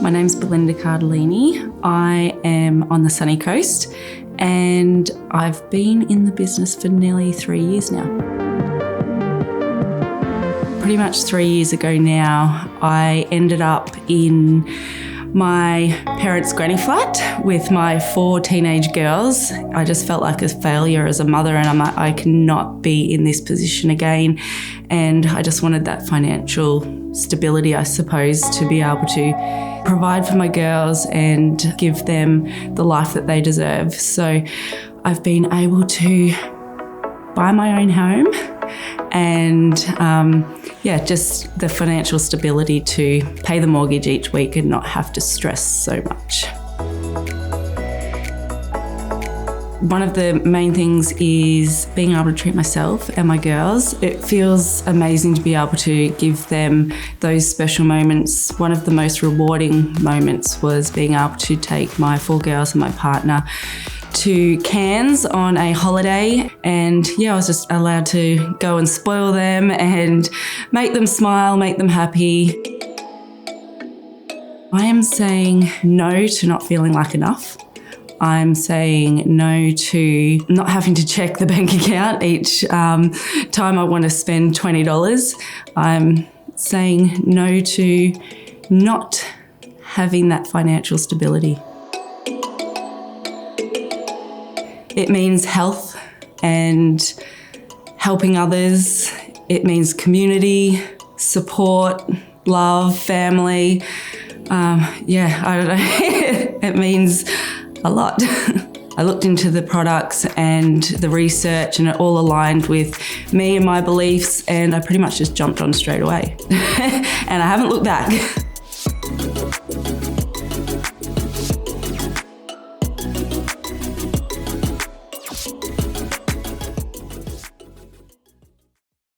My name's Belinda Cardilini. I am on the sunny coast and I've been in the business for nearly 3 years now. Pretty much 3 years ago now, I ended up in my parents' granny flat with my 4 teenage girls. I just felt like a failure as a mother, and I'm like, I cannot be in this position again. And I just wanted that financial stability, I suppose, to be able to provide for my girls and give them the life that they deserve. So I've been able to buy my own home and just the financial stability to pay the mortgage each week and not have to stress so much. One of the main things is being able to treat myself and my girls. It feels amazing to be able to give them those special moments. One of the most rewarding moments was being able to take my 4 girls and my partner to Cairns on a holiday, and I was just allowed to go and spoil them and make them smile, make them happy. I am saying no to not feeling like enough. I'm saying no to not having to check the bank account each time I want to spend $20. I'm saying no to not having that financial stability. It means health and helping others. It means community, support, love, family. I don't know. It means a lot. I looked into the products and the research, and it all aligned with me and my beliefs, and I pretty much just jumped on straight away. And I haven't looked back.